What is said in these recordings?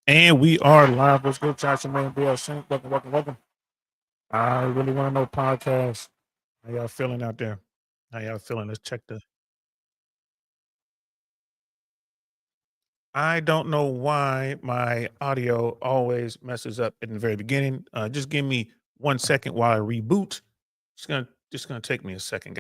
And we are live. What's good, Joshua Man? Akaash Singh. Welcome, welcome, welcome. I really want to know podcast. How y'all feeling out there? How y'all feeling? Let's check the. I don't know why my audio always messes up in the very beginning. Just give me 1 second while I reboot. Just gonna take me a second.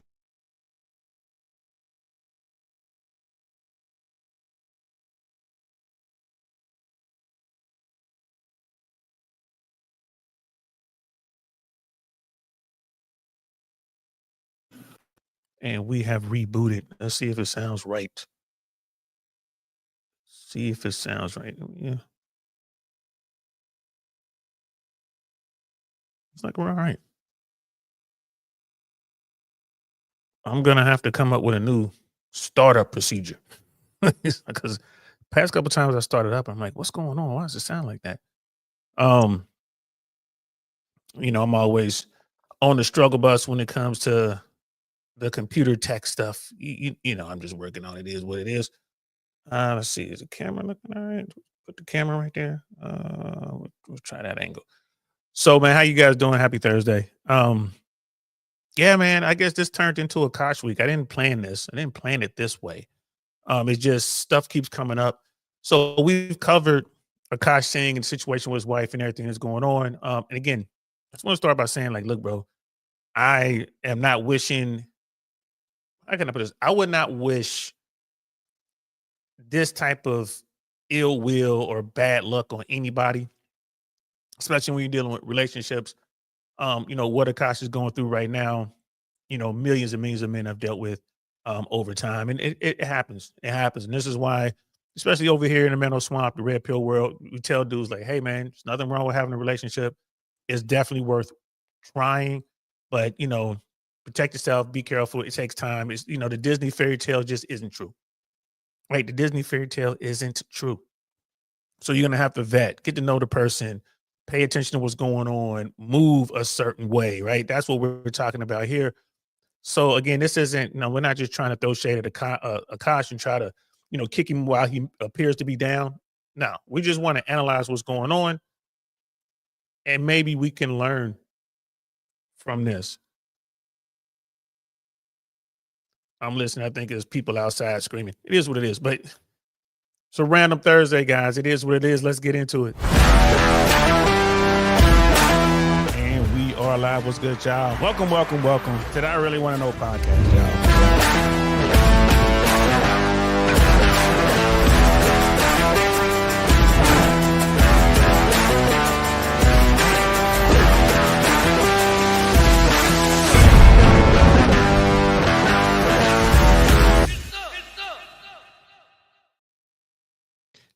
And we have rebooted. Let's see if it sounds right. See if it sounds right. Yeah, it's like we're all right. I'm gonna have to come up with a new startup procedure. Because past couple times I started up, I'm like, what's going on? Why does it sound like that? Um, I'm always on the struggle bus when it comes to the computer tech stuff. I'm just working on it. Is what it is. Let's see, is the camera looking all right? Put the camera right there. We'll try that angle. So, man, how you guys doing? Happy Thursday. Yeah, man. I guess this turned into a Kosh week. I didn't plan this. I didn't plan it this way. It's just stuff keeps coming up. So we've covered Akaash Singh and the situation with his wife and everything that's going on. And again, I just want to start by saying, like, look, bro, I am not wishing. How can I put this? I would not wish this type of ill will or bad luck on anybody, especially when you're dealing with relationships. What Akash is going through right now, millions and millions of men have dealt with over time. And it happens. It happens. And this is why, especially over here in the mental swamp, the red pill world, we tell dudes like, hey man, there's nothing wrong with having a relationship. It's definitely worth trying. But protect yourself, be careful. It takes time. It's the Disney fairy tale just isn't true. Right. The Disney fairy tale isn't true. So you're gonna have to vet, get to know the person, pay attention to what's going on, move a certain way, right? That's what we're talking about here. So again, this isn't, we're not just trying to throw shade at Akash and try to, kick him while he appears to be down. No, we just want to analyze what's going on, and maybe we can learn from this. I'm listening. I think there's people outside screaming. It is what it is. But it's a random Thursday, guys. It is what it is. Let's get into it. And we are live. What's good, y'all? Welcome, welcome, welcome to the I Really Want to Know podcast, y'all.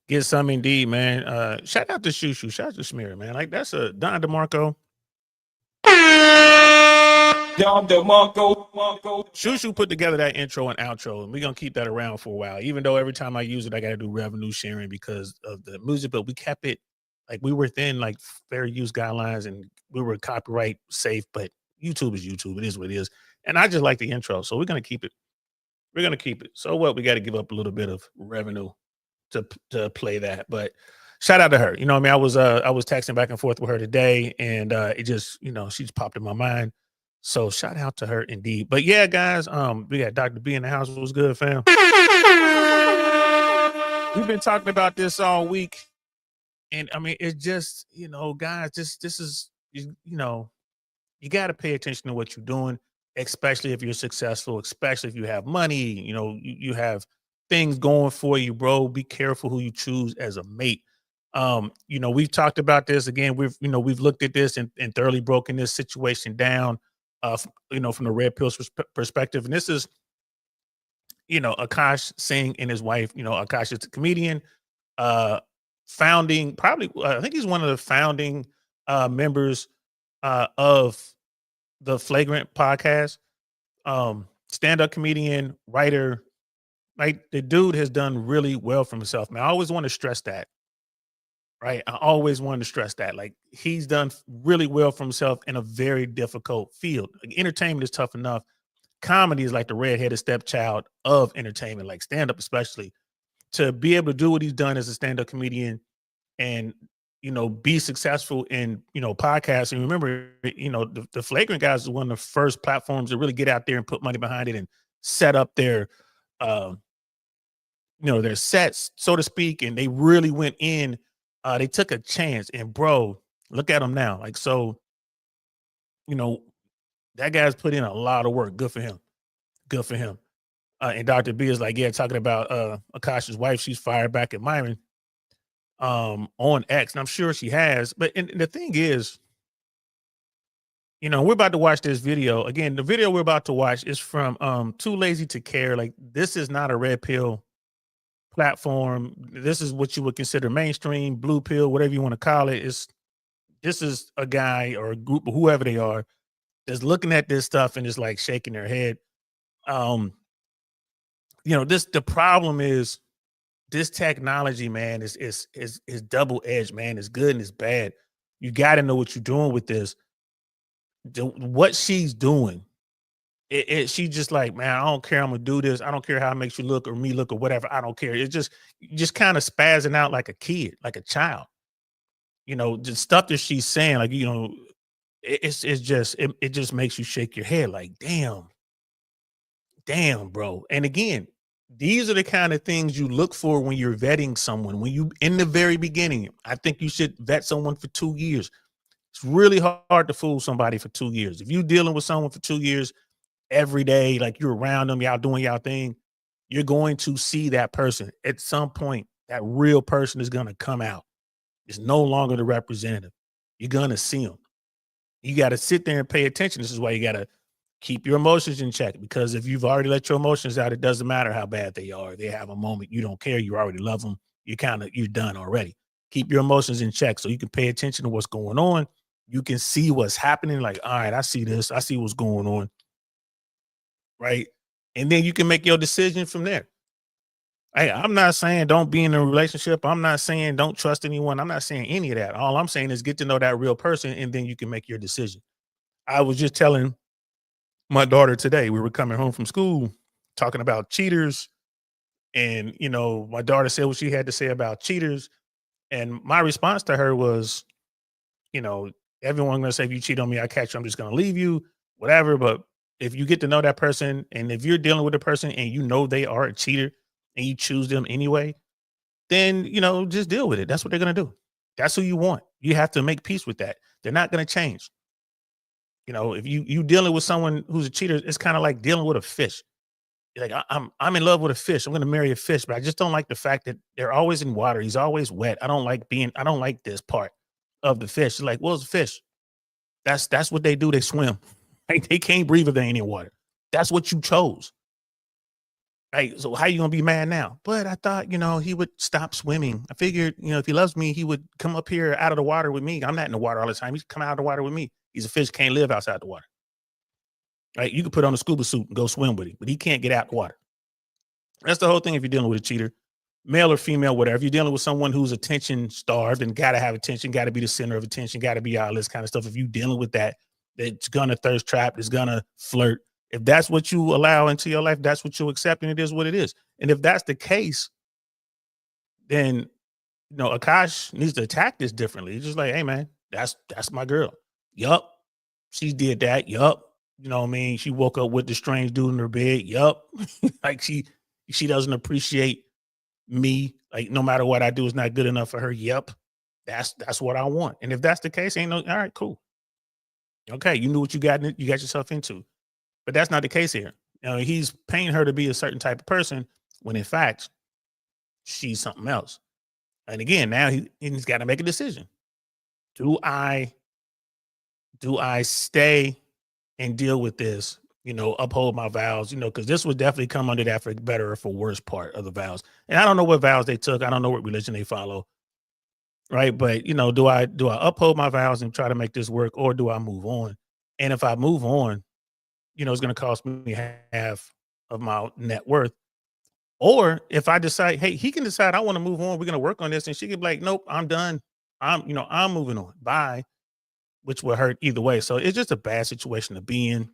Get some indeed, man. Shout out to Shushu. Shout out to Smear, man. Like that's a Don DeMarco. Don DeMarco. Shushu put together that intro and outro, and we're gonna keep that around for a while. Even though every time I use it, I gotta do revenue sharing because of the music, but we kept it like we were within like fair use guidelines and we were copyright safe, but YouTube is YouTube. It is what it is. And I just like the intro. So we're gonna keep it. We're gonna keep it. So what? We got to give up a little bit of revenue to play that. But shout out to her. You know what I mean? I was texting back and forth with her today, and it just, she just popped in my mind. So shout out to her indeed. But yeah, guys, we got Dr. B in the house. What was good, fam? We've been talking about this all week. And I mean, it's just, guys, this is you got to pay attention to what you're doing, especially if you're successful, especially if you have money, you have things going for you, bro. Be careful who you choose as a mate. We've talked about this again. We've looked at this and thoroughly broken this situation down, from the red pills perspective. And this is, Akaash Singh and his wife. Akaash is a comedian, founding, probably, I think he's one of the founding members of the Flagrant podcast, stand-up comedian, writer. Like the dude has done really well for himself, man. I always want to stress that, right? I always wanted to stress that. Like he's done really well for himself in a very difficult field. Like, entertainment is tough enough. Comedy is like the redheaded stepchild of entertainment, like stand-up especially. To be able to do what he's done as a stand-up comedian and be successful in podcasting. Remember, the Flagrant guys is one of the first platforms to really get out there and put money behind it and set up their uh, their sets, so to speak, and they really went in. They took a chance, and bro, look at them now. Like, so, you know, that guy's put in a lot of work. Good for him. Good for him. And Dr. B is like, yeah, talking about Akash's wife. She's fired back at Myron on X, and I'm sure she has. But and the thing is, we're about to watch this video. Again, the video we're about to watch is from Too Lazy to Care. Like, this is not a red pill platform. This is what you would consider mainstream, blue pill, whatever you want to call it. This is a guy or a group of whoever they are that's looking at this stuff and is like shaking their head. The problem is this technology, man, is double edged, man. It's good and it's bad. You got to know what you're doing with this. What she's doing, she just like, man, I don't care. I'm gonna do this. I don't care how it makes you look or me look or whatever. I don't care. It's just kind of spazzing out like a kid, like a child. The stuff that she's saying, like, it just makes you shake your head, like, damn, bro. And again, these are the kind of things you look for when you're vetting someone. When you, in the very beginning, I think you should vet someone for 2 years. It's really hard to fool somebody for 2 years. If you're dealing with someone for 2 years every day, like you're around them, y'all doing y'all thing, you're going to see that person. At some point, that real person is going to come out. It's no longer the representative. You're going to see them. You got to sit there and pay attention. This is why you got to keep your emotions in check, because if you've already let your emotions out, it doesn't matter how bad they are. They have a moment. You don't care. You already love them. You're done already. Keep your emotions in check so you can pay attention to what's going on. You can see what's happening. Like, all right, I see this. I see what's going on. Right. And then you can make your decision from there. Hey, I'm not saying don't be in a relationship. I'm not saying don't trust anyone. I'm not saying any of that. All I'm saying is get to know that real person, and then you can make your decision. I was just telling my daughter today, we were coming home from school talking about cheaters. And, my daughter said what she had to say about cheaters. And my response to her was, everyone going to say, if you cheat on me, I catch you, I'm just going to leave you, whatever. But if you get to know that person, and if you're dealing with a person and they are a cheater and you choose them anyway, then, just deal with it. That's what they're going to do. That's who you want. You have to make peace with that. They're not going to change. If you dealing with someone who's a cheater, it's kind of like dealing with a fish. You're like, I'm in love with a fish. I'm going to marry a fish, but I just don't like the fact that they're always in water. He's always wet. I don't like this part of the fish. It's like, well, it's a fish. That's what they do. They swim. Like, they can't breathe if they ain't in water. That's what you chose. Right. So how you gonna be mad now? But I thought, he would stop swimming. I figured, if he loves me, he would come up here out of the water with me. I'm not in the water all the time. He's come out of the water with me. He's a fish, can't live outside the water. Right. You can put on a scuba suit and go swim with him, but he can't get out the water. That's the whole thing. If you're dealing with a cheater, male or female, whatever, if you're dealing with someone who's attention starved and gotta have attention, gotta be the center of attention, gotta be all this kind of stuff. If you're dealing with that's gonna thirst trap, is gonna flirt. If that's what you allow into your life, that's what you accept, and it is what it is. And if that's the case, then Akaash needs to attack this differently. He's just like, hey man, that's my girl. Yup. She did that. Yup. You know what I mean? She woke up with the strange dude in her bed. Yup. Like she doesn't appreciate me. Like, no matter what I do is not good enough for her. Yup. That's what I want. And if that's the case, all right, cool. Okay, you knew what you got yourself into. But that's not the case here. He's paying her to be a certain type of person when in fact she's something else. And again, now he's got to make a decision. Do I stay and deal with this, uphold my vows, because this would definitely come under that for better or for worse part of the vows. And I don't know what vows they took. I don't know what religion they follow. Right. But, do I uphold my vows and try to make this work, or do I move on? And if I move on, it's going to cost me half of my net worth. Or if I decide, hey, he can decide I want to move on, we're going to work on this, and she can be like, nope, I'm done. I'm moving on. Bye. Which will hurt either way. So it's just a bad situation to be in.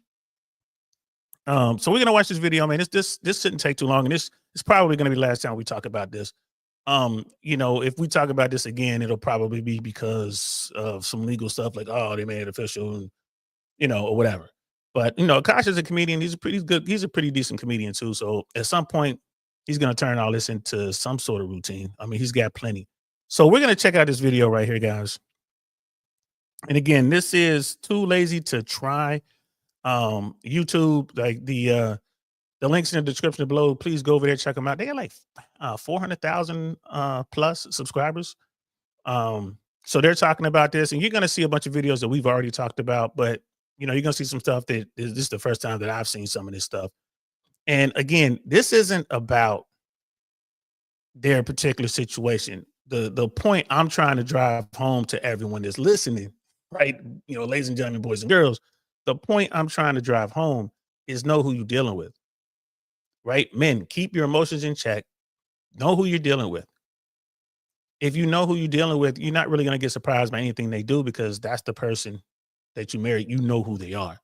So we're going to watch this video, man. This shouldn't take too long. And this is probably going to be the last time we talk about this. You know, if we talk about this again, it'll probably be because of some legal stuff, like, oh, they made it official, and, you know, or whatever. But, you know, Akash is a comedian. He's a pretty good, he's a pretty decent comedian too. So at some point, he's gonna turn all this into some sort of routine. I mean, he's got plenty. So we're gonna check out this video right here, guys. And again, this is Too Lazy to Try. YouTube, like the links in the description below. Please go over there, check them out. They got like 400,000 plus subscribers. So they're talking about this, and you're gonna see a bunch of videos that we've already talked about, but you know, you're gonna see some stuff that this is the first time that I've seen some of this stuff. And again, this isn't about their particular situation. The point I'm trying to drive home to everyone that's listening, right? You know, ladies and gentlemen, boys and girls, the point I'm trying to drive home is know who you're dealing with, right? Men, keep your emotions in check. Know who you're dealing with. If you know who you're dealing with, you're not really going to get surprised by anything they do, because that's the person that you married. You know who they are.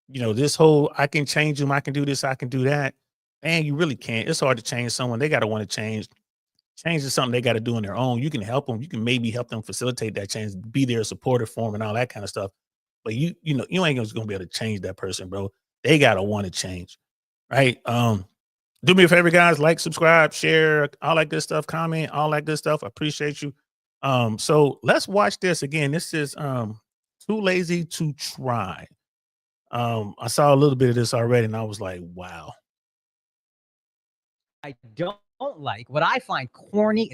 You know, this whole, I can change them, I can do this, I can do that. And you really can't. It's hard to change someone. They got to want to change. Change is something they got to do on their own. You can help them. You can maybe help them facilitate that change, be their supporter for them and all that kind of stuff. But you know, you ain't going to be able to change that person, bro. They got to want to change, right? Do me a favor, guys, like, subscribe, share, all that good stuff, comment, all that good stuff. I appreciate you. So let's watch this again. This is Too Lazy to Try. I saw a little bit of this already, and I was like, wow. I don't like, what I find corny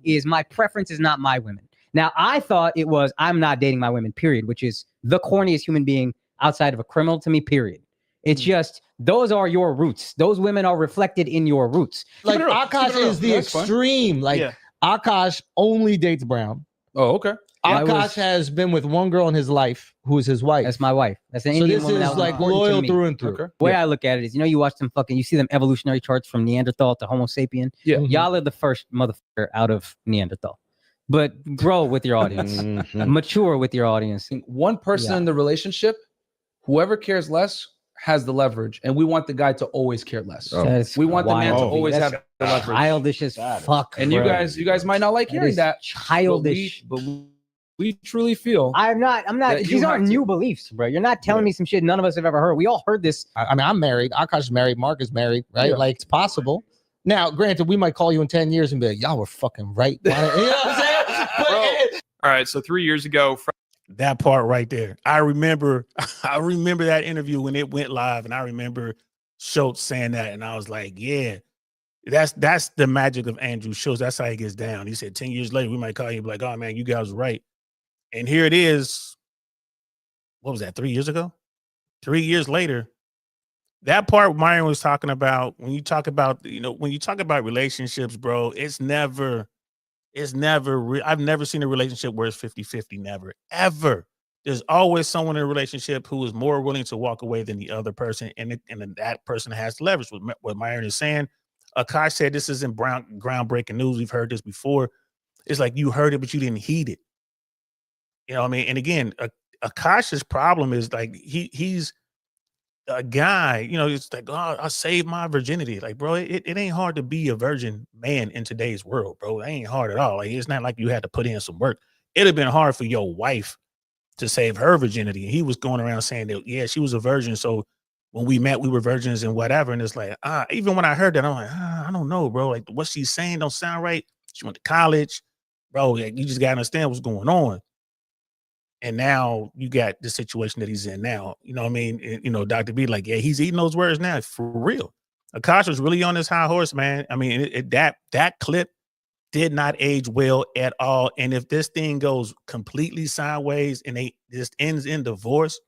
is my preference is not my women. Now, I thought it was I'm not dating my women, period, which is the corniest human being outside of a criminal to me, period. It's just, those are your roots. Those women are reflected in your roots. Like, Akaash is the extreme. Like, Akaash only dates brown. Oh, okay. Akaash has been with one girl in his life who is his wife. That's my wife. That's an Indian woman. So this is like loyal through and through. The way I look at it is, you know, you watch them you see them evolutionary charts from Neanderthal to Homo sapien. Yeah. Y'all are the first motherfucker out of Neanderthal. But grow with your audience. Mature with your audience. One person in the relationship, whoever cares less has the leverage, and we want the guy to always care less. We want the man to always have the leverage. Childish as fuck. And you guys might not like hearing that. Childish. But we truly feel. I'm not. These aren't new beliefs, bro. You're not telling me some shit none of us have ever heard. We all heard this. I mean, I'm married. Akaash is married. Mark is married, right? Like, it's possible. Now, granted, we might call you in 10 years and be like, y'all were fucking right. You know what I'm saying? All right, so 3 years ago, that part right there, I remember that interview when it went live, and I remember Schultz saying that, and I was like, yeah, that's the magic of Andrew Schultz. That's how he gets down. He said 10 years later, we might call you and be like, oh man, you guys were right. And here it is. What was that, 3 years ago? 3 years later, that part Myron was talking about, when you talk about, you know, when you talk about relationships, bro, I've never seen a relationship where it's 50-50, never, ever. There's always someone in a relationship who is more willing to walk away than the other person, and that person has leverage. What Myron is saying, Akaash said this isn't groundbreaking news. We've heard this before. It's like you heard it, but you didn't heed it. You know what I mean? And again, Akaash's problem is like he's a guy, you know, it's like, oh, I saved my virginity. Like, bro, it ain't hard to be a virgin man in today's world, bro. It ain't hard at all. Like, it's not like you had to put in some work. It'd have been hard for your wife to save her virginity. And he was going around saying that, yeah, she was a virgin. So when we met, we were virgins and whatever. And it's like, even when I heard that, I'm like, I don't know, bro. Like, what she's saying don't sound right. She went to college, bro. Like, you just got to understand what's going on. And now you got the situation that he's in now. You know what I mean? And, you know, Dr. B, like, yeah, he's eating those words now for real. Akaash was really on his high horse, man. I mean, that clip did not age well at all. And if this thing goes completely sideways and they just ends in divorce,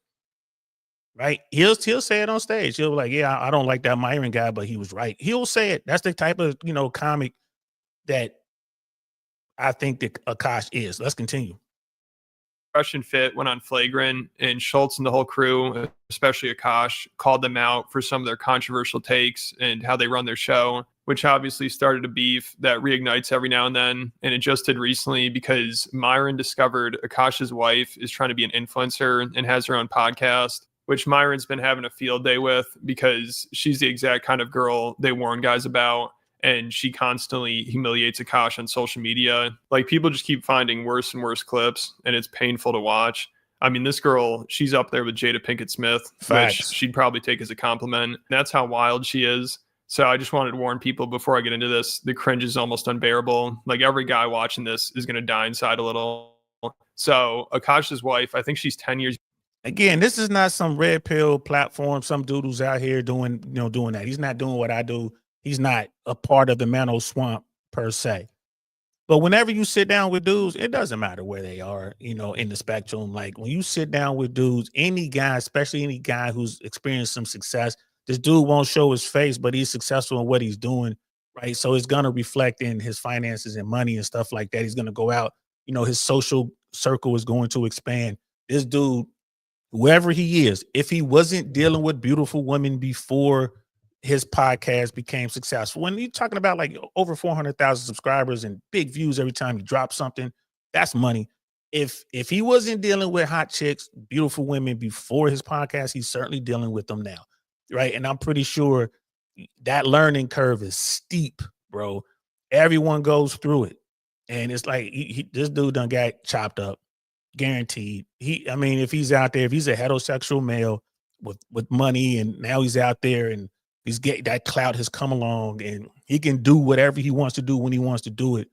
right? He'll say it on stage. He'll be like, yeah, I don't like that Myron guy, but he was right. He'll say it. That's the type of, you know, comic that I think that Akaash is. Let's continue. Russian Fit went on flagrant, and Schultz and the whole crew, especially Akaash, called them out for some of their controversial takes and how they run their show, which obviously started a beef that reignites every now and then. And it just did recently because Myron discovered Akaash's wife is trying to be an influencer and has her own podcast, which Myron's been having a field day with because she's the exact kind of girl they warn guys about. and she constantly humiliates Akaash on social media. Like, people just keep finding worse and worse clips, and it's painful to watch. I mean, this girl, she's up there with Jada Pinkett Smith, which she'd probably take as a compliment. That's how wild she is. So I just wanted to warn people before I get into this. The cringe is almost unbearable. Like, every guy watching this is going to die inside a little. So Akaash's wife, I think she's 10 years. Again, this is not some red pill platform, some dude who's out here doing that. He's not doing what I do. He's not a part of the mental swamp per se. But whenever you sit down with dudes, it doesn't matter where they are, in the spectrum. Like, when you sit down with dudes, any guy, especially any guy who's experienced some success, this dude won't show his face, but he's successful in what he's doing, right? So it's going to reflect in his finances and money and stuff like that. He's going to go out, his social circle is going to expand. This dude, whoever he is, if he wasn't dealing with beautiful women before his podcast became successful, when you're talking about like over 400,000 subscribers and big views every time you drop something, that's money. If he wasn't dealing with hot chicks, beautiful women before his podcast, he's certainly dealing with them now, right? And I'm pretty sure that learning curve is steep, bro. Everyone goes through it, and it's like this dude done got chopped up, guaranteed. If he's out there, if he's a heterosexual male with money, and now he's out there and he's getting that clout has come along, and he can do whatever he wants to do when he wants to do it,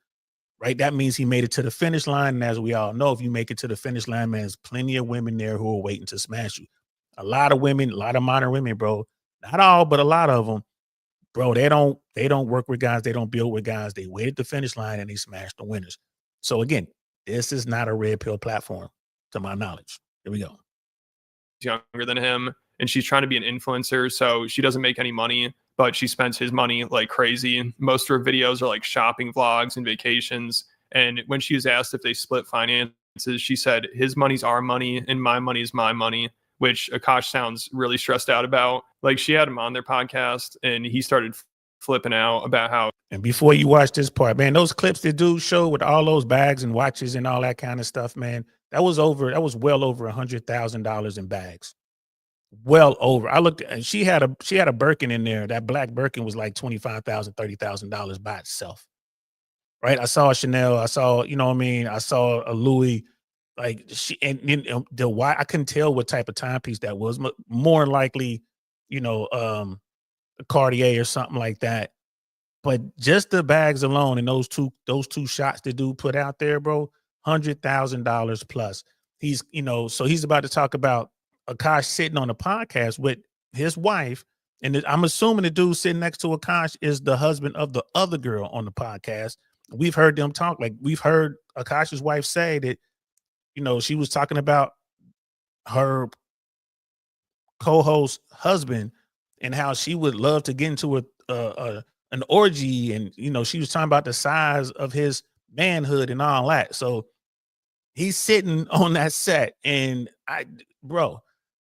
right? That means he made it to the finish line. And as we all know, if you make it to the finish line, man, there's plenty of women there who are waiting to smash you. A lot of women, a lot of modern women, bro. Not all, but a lot of them, bro. They don't work with guys. They don't build with guys. They wait at the finish line and they smash the winners. So again, this is not a red pill platform, to my knowledge. Here we go. Younger than him, and she's trying to be an influencer, so she doesn't make any money, but she spends his money like crazy. Most of her videos are like shopping vlogs and vacations. And when she was asked if they split finances, she said his money's our money and my money is my money, which Akaash sounds really stressed out about. Like, she had him on their podcast and he started flipping out about how. And before you watch this part, man, those clips the dude showed with all those bags and watches and all that kind of stuff, man, that was well over $100,000 in bags. Well over. I looked, and she had a Birkin in there. That black Birkin was like $25,000, $30,000 by itself. Right? I saw a Chanel. I saw, I saw a Louis. Like, she, and why I couldn't tell what type of timepiece that was. More than likely, a Cartier or something like that. But just the bags alone and those two shots the dude put out there, bro, $100,000 plus. He's, so he's about to talk about Akaash sitting on a podcast with his wife, and I'm assuming the dude sitting next to Akaash is the husband of the other girl on the podcast. We've heard them talk, like we've heard Akaash's wife say that, she was talking about her co-host husband and how she would love to get into an orgy, and she was talking about the size of his manhood and all that. So he's sitting on that set, and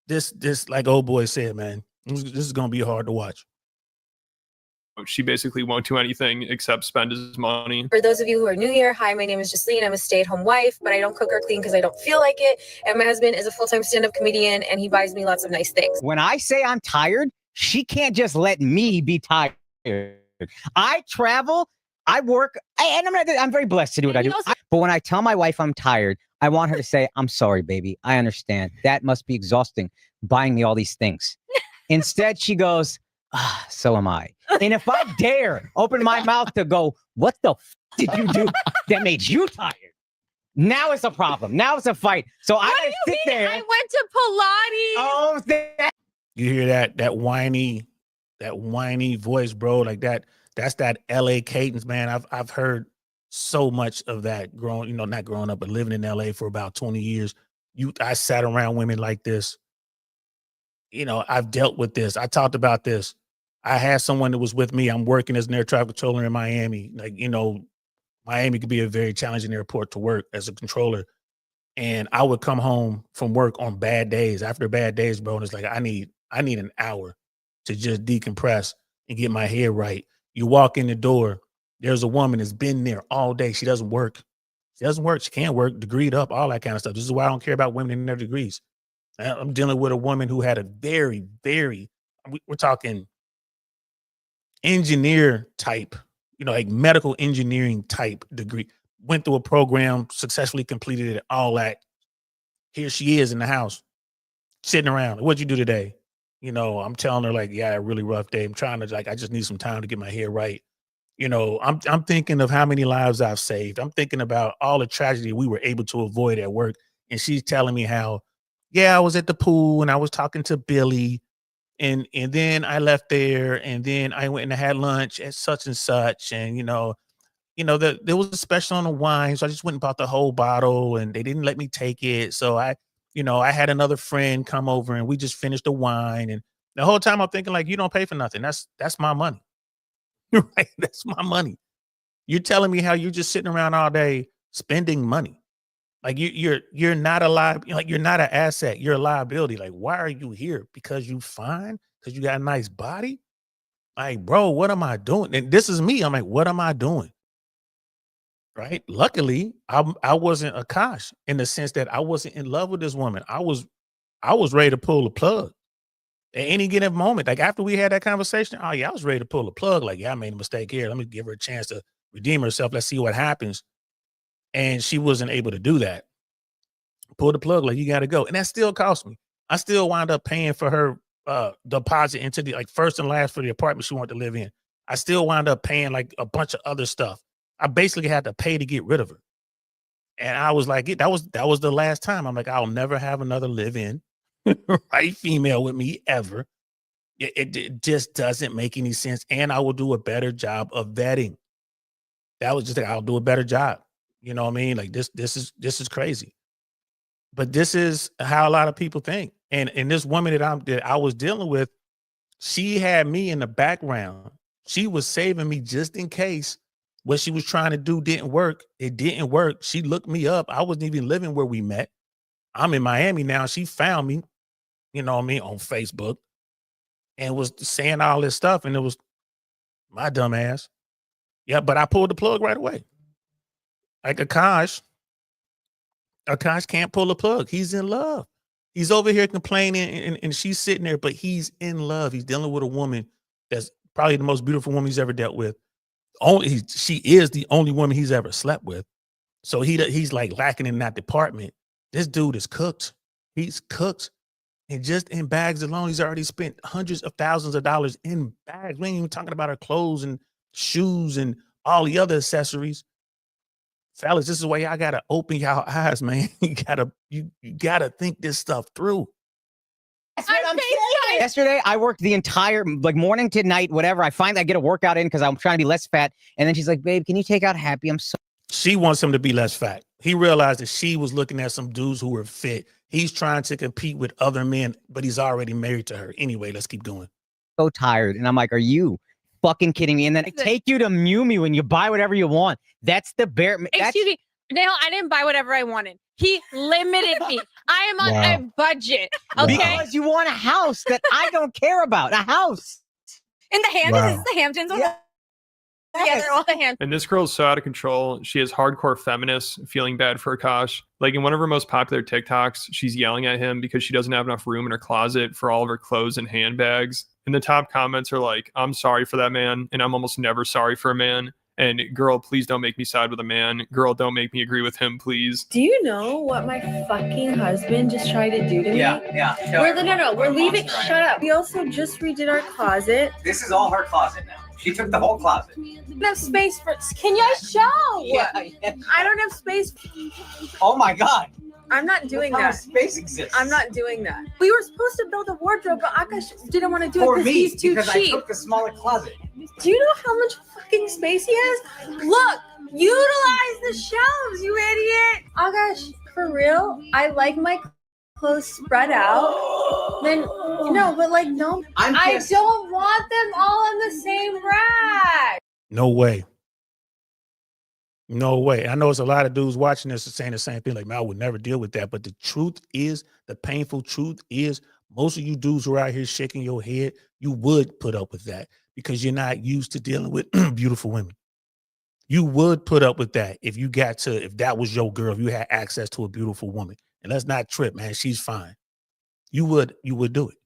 this like old boy said, man, this is gonna be hard to watch. She basically won't do anything except spend his money. For those of you who are new here, hi, my name is Jasleen. I'm a stay-at-home wife, but I don't cook or clean because I don't feel like it. And my husband is a full-time stand-up comedian, and he buys me lots of nice things. When I say I'm tired, she can't just let me be tired. I travel, I work, and I'm very blessed to do what I do. But when I tell my wife I'm tired, I want her to say, I'm sorry, baby. I understand. That must be exhausting, buying me all these things. Instead, she goes, so am I. And if I dare open my mouth to go, what the did you do that made you tired? Now it's a problem. Now it's a fight. So I sit there. I went to Pilates. Oh, you hear that whiny voice, bro? Like that. That's that LA cadence, man. I've heard so much of that not growing up, but living in LA for about 20 years. I sat around women like this. I've dealt with this. I talked about this. I had someone that was with me. I'm working as an air traffic controller in Miami. Like, Miami could be a very challenging airport to work as a controller. And I would come home from work on bad days. After bad days, bro, and it's like, I need an hour to just decompress and get my head right. You walk in the door, there's a woman that's been there all day. She doesn't work. She can't work, degreed up, all that kind of stuff. This is why I don't care about women in their degrees. I'm dealing with a woman who had a very, very, we're talking engineer type like medical engineering type degree. Went through a program, successfully completed it, all that. Here she is in the house, sitting around. What'd you do today? I'm telling her like, yeah, a really rough day. I'm trying to I just need some time to get my hair right. I'm thinking of how many lives I've saved. I'm thinking about all the tragedy we were able to avoid at work. And she's telling me how, yeah, I was at the pool and I was talking to Billy. And then I left there and then I went and I had lunch at such and such. And, there was a special on the wine. So I just went and bought the whole bottle and they didn't let me take it. So I had another friend come over and we just finished the wine. And the whole time I'm thinking like, you don't pay for nothing. That's my money. Right? That's my money. You're telling me how you're just sitting around all day spending money. Like you're not a like you're not an asset. You're a liability. Like, why are you here? Because you fine? Because you got a nice body? Like, bro, what am I doing? And this is me. I'm like, what am I doing? Right? Luckily, I wasn't Akaash in the sense that I wasn't in love with this woman. I was ready to pull the plug at any given moment. Like after we had that conversation, oh yeah, I was ready to pull the plug. Like, yeah, I made a mistake here. Let me give her a chance to redeem herself. Let's see what happens. And she wasn't able to do that. Pull the plug, like you got to go. And that still cost me. I still wound up paying for her deposit into the first and last for the apartment she wanted to live in. I still wound up paying like a bunch of other stuff. I basically had to pay to get rid of her. And I was like, that was the last time. I'm like, I'll never have another live-in right female with me ever. It just doesn't make any sense. And I will do a better job of vetting. That was just like, I'll do a better job. You know what I mean? Like this is crazy. But this is how a lot of people think. And this woman that I was dealing with, she had me in the background. She was saving me just in case what she was trying to do didn't work. It didn't work. She looked me up. I wasn't even living where we met. I'm in Miami now. She found me, you know what I mean, on Facebook and was saying all this stuff. And it was my dumb ass. Yeah, but I pulled the plug right away. Like Akaash can't pull the plug. He's in love. He's over here complaining and she's sitting there, but he's in love. He's dealing with a woman that's probably the most beautiful woman he's ever dealt with. She is the only woman he's ever slept with. So he's like lacking in that department. This dude is cooked. He's cooked. And just in bags alone, he's already spent hundreds of thousands of dollars in bags. We ain't even talking about her clothes and shoes and all the other accessories. Fellas, this is why y'all gotta open y'all eyes, man. You gotta think this stuff through. Yesterday, I worked the entire morning to night, whatever. I get a workout in because I'm trying to be less fat. And then she's like, babe, can you take out Happy? I'm so. She wants him to be less fat. He realized that she was looking at some dudes who were fit. He's trying to compete with other men, but he's already married to her. Anyway, let's keep going. So tired. And I'm like, are you fucking kidding me? And then I take you to Mew Mew and you buy whatever you want. That's the bare. Excuse me. Dale, I didn't buy whatever I wanted. He limited me. I am on a budget. Okay. Because you want a house that I don't care about. A house. In the Hamptons? Wow. Is the Hamptons? Yeah, they're all the Hamptons. And this girl's so out of control. She is hardcore feminist, feeling bad for Akaash. Like in one of her most popular TikToks, she's yelling at him because she doesn't have enough room in her closet for all of her clothes and handbags. And the top comments are like, I'm sorry for that man. And I'm almost never sorry for a man. And girl, please don't make me side with a man. Girl, don't make me agree with him, please. Do you know what my fucking husband just tried to do to me? Yeah. We're leaving. Shut up. We also just redid our closet. This is all her closet now. She took the whole closet. I don't have space for. Can you show? Yeah. I don't have space. Oh my God. I'm not doing that. Space exists. I'm not doing that. We were supposed to build a wardrobe, but Akaash didn't want to do it because he's too cheap. I took the smaller closet. Do you know how much fucking space he has? Look, utilize the shelves, you idiot. Akaash, for real, I like my clothes spread out. Then no, but like no, I don't want them all in the same rack. No way. No way. I know it's a lot of dudes watching this and saying the same thing. Like, man, I would never deal with that. But the truth is, the painful truth is, most of you dudes who are out here shaking your head, you would put up with that because you're not used to dealing with beautiful women. You would put up with that if that was your girl, if you had access to a beautiful woman. And let's not trip, man. She's fine. You would do it.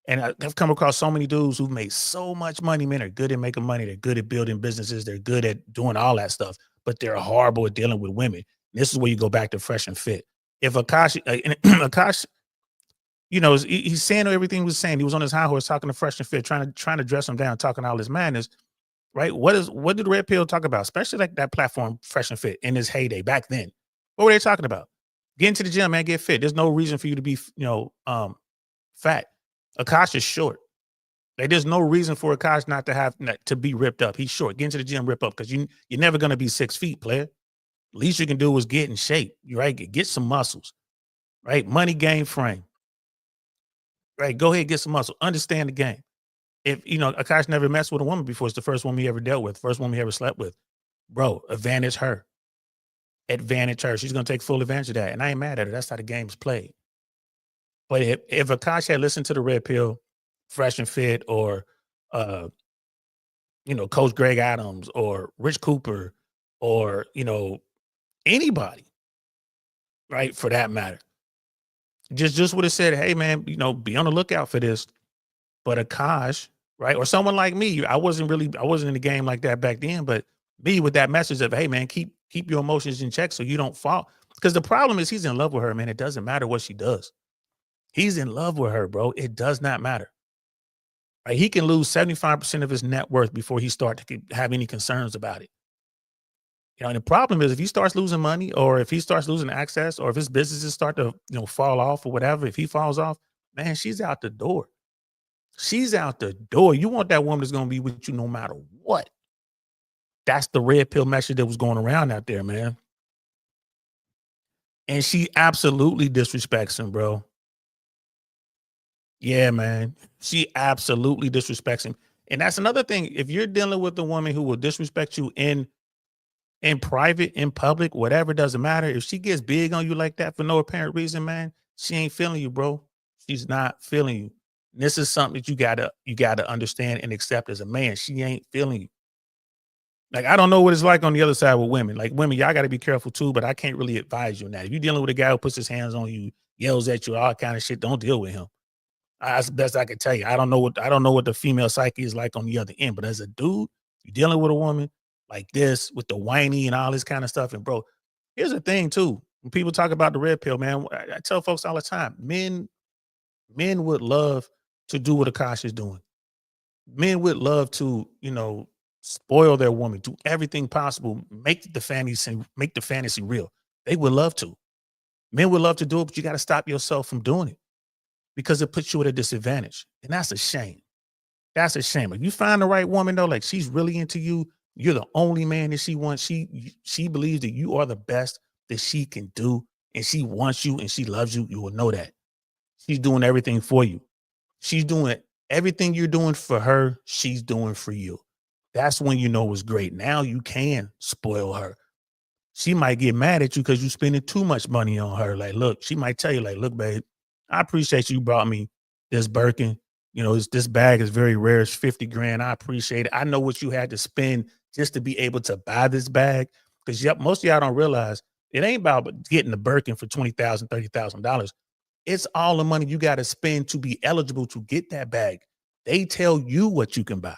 And I've come across so many dudes who've made so much money, man. They're good at making money. They're good at building businesses. They're good at doing all that stuff, but they're horrible at dealing with women. This is where you go back to fresh and fit. If Akaash, Akaash, you know, he's saying everything he was saying. He was on his high horse talking to fresh and fit, trying to dress him down, talking all this madness, right? What did the Red Pill talk about? Especially like that platform, fresh and fit, in his heyday back then. What were they talking about? Get into the gym, man. Get fit. There's no reason for you to be, fat. Akaash is short. Like, there's no reason for Akaash not to be ripped up. He's short. Get into the gym, rip up, because you're never gonna be 6 feet, player. Least you can do is get in shape. You right? Get some muscles. Right? Money, game, frame. Right? Go ahead, get some muscle. Understand the game. If Akaash never messed with a woman before, it's the first woman he ever dealt with, first woman he ever slept with. Bro, advantage her. Advantage her. She's gonna take full advantage of that. And I ain't mad at her. That's how the game's played. But if Akaash had listened to the Red Pill, Fresh and Fit, or Coach Greg Adams or Rich Cooper, or anybody, right, for that matter, just would have said, hey man, be on the lookout for this. But Akaash, right, or someone like me, I wasn't in the game like that back then, but me with that message of, hey man, keep your emotions in check so you don't fall. Because the problem is he's in love with her, man. It doesn't matter what she does. He's in love with her, bro. It does not matter. Right? He can lose 75% of his net worth before he starts to have any concerns about it. And the problem is if he starts losing money, or if he starts losing access, or if his businesses start to fall off or whatever, if he falls off, man, she's out the door. She's out the door. You want that woman that's going to be with you no matter what. That's the Red Pill message that was going around out there, man. And she absolutely disrespects him, bro. Yeah, man. She absolutely disrespects him. And that's another thing. If you're dealing with a woman who will disrespect you in private, in public, whatever, doesn't matter. If she gets big on you like that for no apparent reason, man, she ain't feeling you, bro. She's not feeling you. And this is something that you gotta understand and accept as a man. She ain't feeling you. Like, I don't know what it's like on the other side with women. Like, women, y'all got to be careful too, but I can't really advise you on that. If you're dealing with a guy who puts his hands on you, yells at you, all kind of shit, don't deal with him. That's the best I can tell you. I don't know what the female psyche is like on the other end, but as a dude, you're dealing with a woman like this with the whiny and all this kind of stuff. And bro, here's the thing too. When people talk about the Red Pill, man, I tell folks all the time, men would love to do what Akaash is doing. Men would love to, spoil their woman, do everything possible, make the fantasy real. They would love to. Men would love to do it, but you got to stop yourself from doing it because it puts you at a disadvantage. And that's a shame. That's a shame. If you find the right woman though, like she's really into you, you're the only man that she wants. She believes that you are the best that she can do, and she wants you and she loves you. You will know that. She's doing everything for you. She's doing everything you're doing for her, she's doing for you. That's when you know it's great. Now you can spoil her. She might get mad at you because you're spending too much money on her. Like, look, she might tell you, like, look, babe, I appreciate you brought me this Birkin. This bag is very rare. It's 50 grand. I appreciate it. I know what you had to spend just to be able to buy this bag. Because most of y'all don't realize it ain't about getting the Birkin for $20,000, $30,000. It's all the money you got to spend to be eligible to get that bag. They tell you what you can buy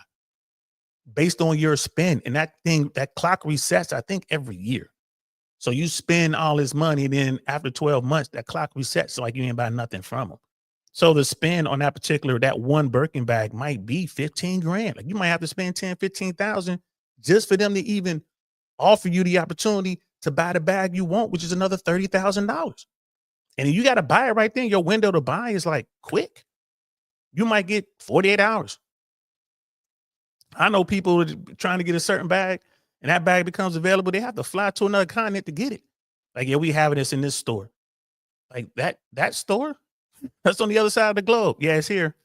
based on your spend. And that clock resets, I think, every year. So you spend all this money, and then after 12 months, that clock resets. So like you ain't buy nothing from them. So the spend on that one Birkin bag might be 15 grand. Like you might have to spend 10, 15,000 just for them to even offer you the opportunity to buy the bag you want, which is another $30,000. And you got to buy it right then. Your window to buy is like quick. You might get 48 hours. I know people trying to get a certain bag and that bag becomes available. They have to fly to another continent to get it. Like, yeah, we having this in this store. Like that store, that's on the other side of the globe. Yeah, it's here.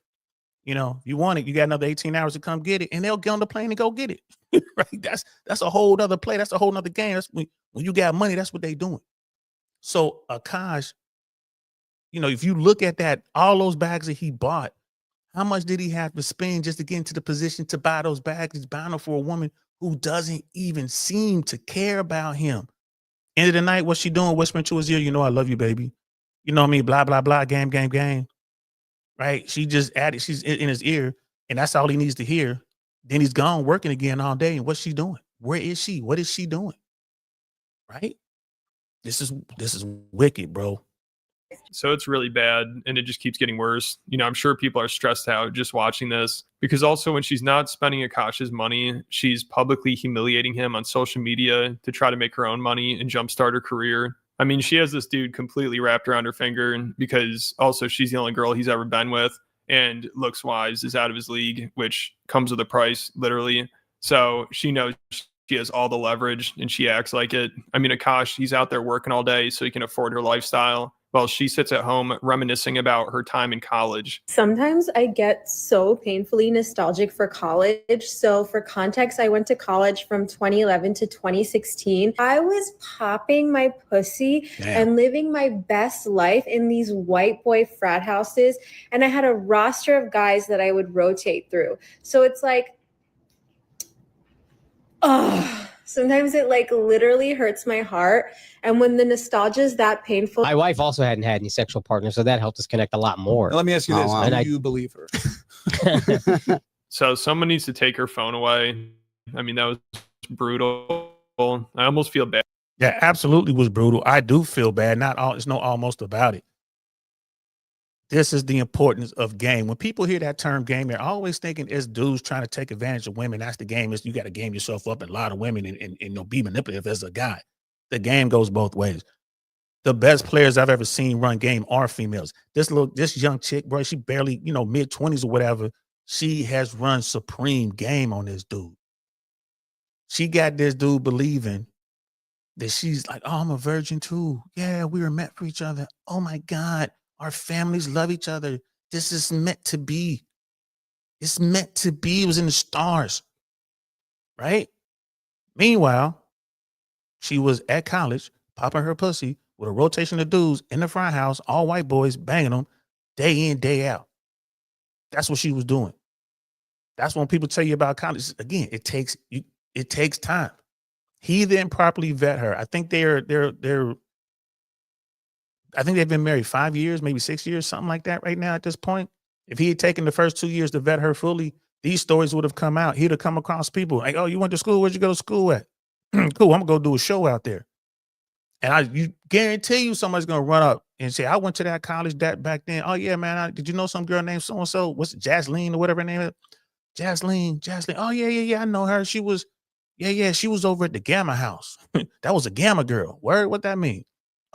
You want it. You got another 18 hours to come get it, and they'll get on the plane and go get it. Right? That's a whole other play. That's a whole other game. That's when you got money, that's what they doing. So Akaash, if you look at that, all those bags that he bought, how much did he have to spend just to get into the position to buy those bags? He's buying them for a woman who doesn't even seem to care about him. End of the night, what's she doing? Whispering to his ear, I love you, baby. You know what I mean? Blah, blah, blah, game, game, game. right? She just added, she's in his ear, and that's all he needs to hear. Then he's gone working again all day. And what's she doing? Where is she? What is she doing? Right? This is wicked, bro. So it's really bad, and it just keeps getting worse. You know, I'm sure people are stressed out just watching this, because also when she's not spending Akaash's money, she's publicly humiliating him on social media to try to make her own money and jumpstart her career. I mean, she has this dude completely wrapped around her finger, because also she's the only girl he's ever been with, and looks wise is out of his league, which comes with a price, literally. So she knows she has all the leverage, and she acts like it. I mean, Akaash, he's out there working all day so he can afford her lifestyle, while she sits at home reminiscing about her time in college. Sometimes I get so painfully nostalgic for college. So for context, I went to college from 2011 to 2016. I was popping my pussy and living my best life in these white boy frat houses. And I had a roster of guys that I would rotate through. So it's like, sometimes it like literally hurts my heart. And when the nostalgia is that painful. My wife also hadn't had any sexual partners, so that helped us connect a lot more. Now, let me ask you this. wow. Do you believe her? So someone needs to take her phone away. I mean, that was brutal. I almost feel bad. Yeah, absolutely was brutal. I do feel bad. It's no almost about it. This is the importance of game. When people hear that term game, they're always thinking it's dudes trying to take advantage of women. That's the game. Is you got to game yourself up and lie to women and be manipulative as a guy. The game goes both ways. The best players I've ever seen run game are females. This young chick, bro, she barely, mid-20s or whatever. She has run supreme game on this dude. She got this dude believing that she's like, oh, I'm a virgin too. Yeah, we were meant for each other. Oh my God. Our families love each other. This is meant to be. It's meant to be. It was in the stars. Right? Meanwhile, she was at college, popping her pussy with a rotation of dudes in the front house, all white boys, banging them day in, day out. That's what she was doing. That's when people tell you about college. Again, it takes time. He didn't properly vet her. I think I think they've been married 5 years, maybe 6 years, something like that right now at this point. If he had taken the first 2 years to vet her fully, these stories would have come out. He'd have come across people like, oh, you went to school? Where'd you go to school at? Cool, I'm going to go do a show out there. And you guarantee you somebody's going to run up and say, I went to that college back then. Oh, yeah, man. Did you know some girl named so-and-so? What's it, Jasleen or whatever her name is? Jasleen. Oh, yeah, I know her. She was over at the Gamma House. That was a Gamma girl. Word, what that mean?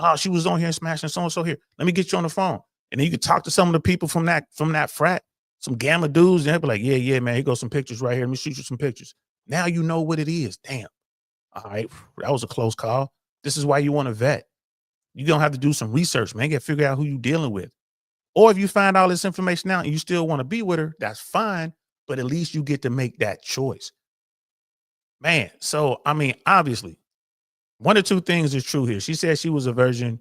Oh, she was on here smashing so-and-so here. Let me get you on the phone. And then you could talk to some of the people from that frat, some Gamma dudes, and they'll be like, yeah, man, here goes some pictures right here. Let me shoot you some pictures. Now you know what it is. Damn. All right, that was a close call. This is why you want to vet. You're going to have to do some research, man. You got to figure out who you're dealing with. Or if you find all this information out and you still want to be with her, that's fine. But at least you get to make that choice. Man, so, I mean, obviously, one or two things is true here. She said she was a virgin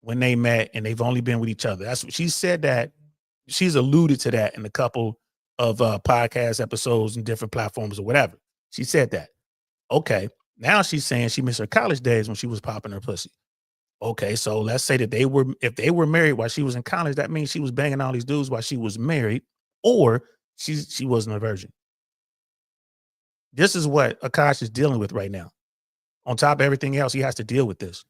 when they met and they've only been with each other. That's what she said. That she's alluded to that in a couple of podcast episodes and different platforms or whatever. She said that. Okay. Now she's saying she missed her college days when she was popping her pussy. Okay. So let's say that if they were married while she was in college, that means she was banging all these dudes while she was married, or she wasn't a virgin. This is what Akaash is dealing with right now. On top of everything else, he has to deal with this.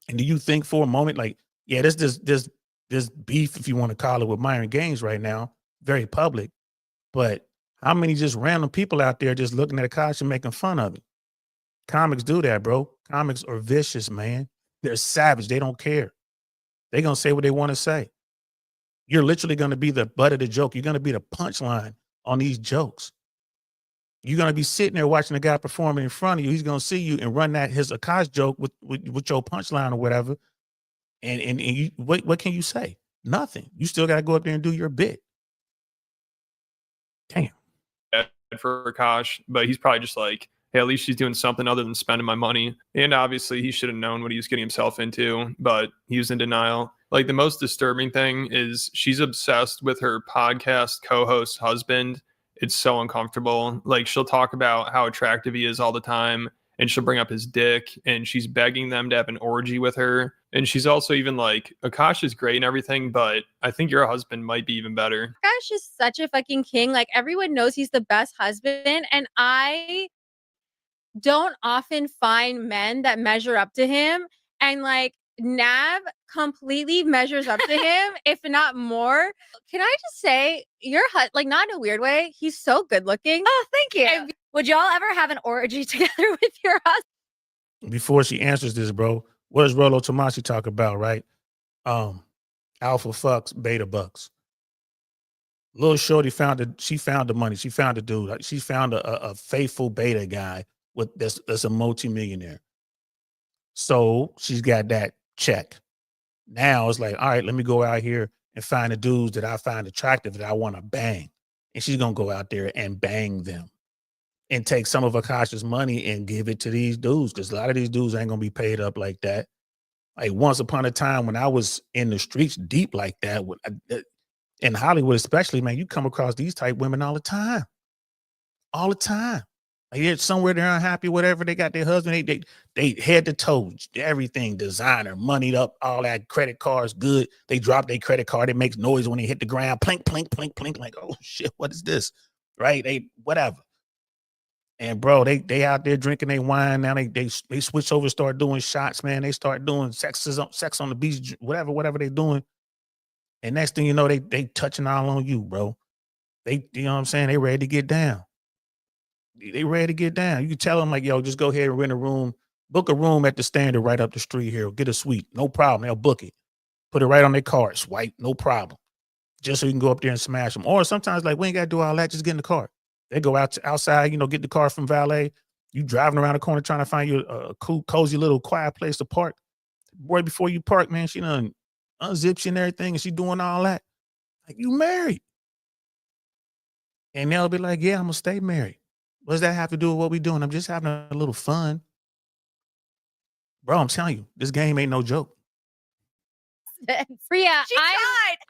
And do you think for a moment, like, yeah, this beef, if you want to call it, with Myron Gaines right now, very public, but how many just random people out there just looking at Akaash and making fun of him? Comics do that, bro. Comics are vicious, man. They're savage. They don't care. They're going to say what they want to say. You're literally going to be the butt of the joke. You're going to be the punchline on these jokes. You're going to be sitting there watching the guy performing in front of you. He's going to see you and run his Akaash joke with your punchline or whatever. And you, what can you say? Nothing. You still got to go up there and do your bit. Damn. For Akaash, but he's probably just like, hey, at least she's doing something other than spending my money. And obviously he should have known what he was getting himself into, but he was in denial. Like, the most disturbing thing is she's obsessed with her podcast co-host husband. It's so uncomfortable. Like, she'll talk about how attractive he is all the time, and she'll bring up his dick, and she's begging them to have an orgy with her. And she's also even like, Akaash is great and everything, but I think your husband might be even better. Akaash is such a fucking king. Like, everyone knows he's the best husband. And I don't often find men that measure up to him. And like, Nav completely measures up to him, if not more. Can I just say, like, not in a weird way, he's so good looking. Oh, thank you. Would y'all ever have an orgy together with your husband? Before she answers this, bro, what does Rolo Tomasi talk about, right? Alpha fucks, beta bucks. Little shorty she found the money. She found a dude. She found a faithful beta guy that's a multimillionaire. So she's got that check. Now it's like, all right, let me go out here and find the dudes that I find attractive that I want to bang. And she's going to go out there and bang them and take some of Akaash's money and give it to these dudes, because a lot of these dudes ain't going to be paid up like that. Like, once upon a time when I was in the streets deep like that, in Hollywood especially, man, you come across these type women all the time. All the time. Like, somewhere they're unhappy, whatever, they got their husband, they head to toe, everything, designer, moneyed up, all that, credit cards, good. They drop their credit card, it makes noise when they hit the ground, plink, plink, plink, plink, like, oh shit, what is this? Right? They whatever. And bro, they out there drinking their wine. Now they switch over, start doing shots, man. They start doing sex on the beach, whatever they doing. And next thing you know, they touching all on you, bro. You know what I'm saying? They ready to get down. They ready to get down. You can tell them, like, yo, just go ahead and rent a room, book a room at the Standard right up the street here. Get a suite, no problem. They'll book it, put it right on their card, swipe, no problem. Just so you can go up there and smash them. Or sometimes, like, we ain't got to do all that. Just get in the car. They go outside, you know, get the car from valet. You driving around the corner trying to find you a cool, cozy little quiet place to park. Boy, before you park, man, she done unzips you and everything, and she doing all that. Like, you married. And they'll be like, yeah, I'm going to stay married. What does that have to do with what we doing? I'm just having a little fun. Bro, I'm telling you, this game ain't no joke. Priya,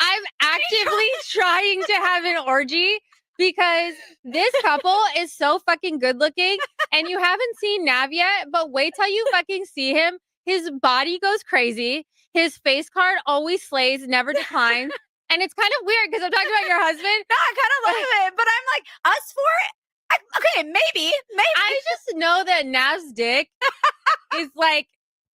I'm actively trying to have an orgy because this couple is so fucking good looking, and you haven't seen Nav yet, but wait till you fucking see him. His body goes crazy. His face card always slays, never declines. And it's kind of weird because I'm talking about your husband. No, I kind of love it, but I'm like, us for it? Okay, maybe. I just know that Nav's dick is like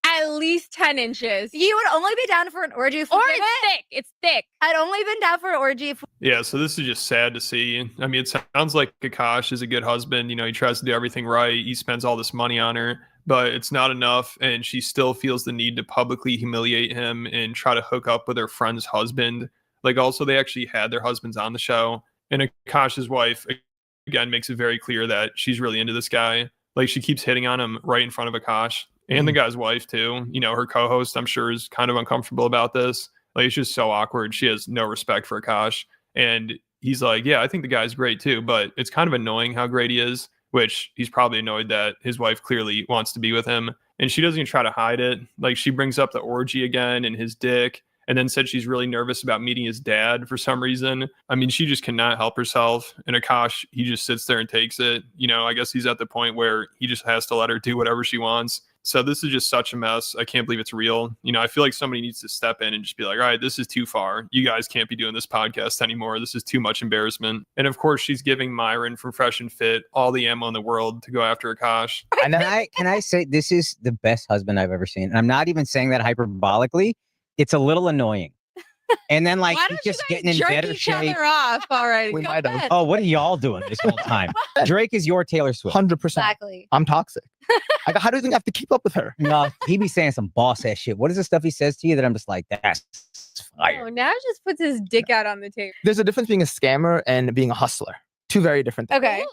at least 10 inches. You would only be down for an orgy if we did it? It's thick. I'd only been down for an orgy if Yeah, so this is just sad to see. I mean, it sounds like Akaash is a good husband. You know, he tries to do everything right. He spends all this money on her, but it's not enough. And she still feels the need to publicly humiliate him and try to hook up with her friend's husband. Like, also, they actually had their husbands on the show. And Akaash's wife, again, makes it very clear that she's really into this guy. Like, she keeps hitting on him right in front of Akaash. And the guy's wife, too. You know, her co-host, I'm sure, is kind of uncomfortable about this. Like, it's just so awkward. She has no respect for Akaash. And he's like, yeah, I think the guy's great, too. But it's kind of annoying how great he is, which he's probably annoyed that his wife clearly wants to be with him. And she doesn't even try to hide it. Like, she brings up the orgy again and his dick, and then said she's really nervous about meeting his dad for some reason. I mean, she just cannot help herself. And Akaash, he just sits there and takes it. You know, I guess he's at the point where he just has to let her do whatever she wants. So this is just such a mess. I can't believe it's real. You know, I feel like somebody needs to step in and just be like, all right, this is too far. You guys can't be doing this podcast anymore. This is too much embarrassment. And of course, she's giving Myron from Fresh and Fit all the ammo in the world to go after Akaash. And then can I say, this is the best husband I've ever seen. And I'm not even saying that hyperbolically. It's a little annoying. And then, like, he's just getting in better shape. Off already. We might have. Oh, what are y'all doing this whole time? Drake is your Taylor Swift. 100%. Exactly. I'm toxic. How do you think I have to keep up with her? No, he be saying some boss ass shit. What is the stuff he says to you that I'm just like, that's fire? Oh, Nav just puts his dick out on the table. There's a difference being a scammer and being a hustler. Two very different things. Okay.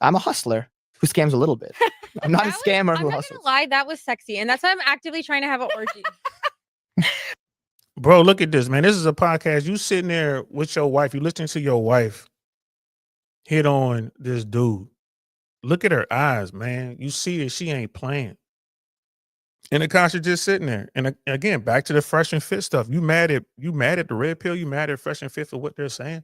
I'm a hustler who scams a little bit. I'm not a scammer who I'm not hustles. gonna lie, that was sexy. And that's why I'm actively trying to have an orgy. Bro, look at this, man. This is a podcast. You sitting there with your wife. You listening to your wife hit on this dude. Look at her eyes, man. You see that she ain't playing. And Akaash is just sitting there. And again, back to the Fresh and Fit stuff. You mad at the red pill? You mad at Fresh and Fit for what they're saying?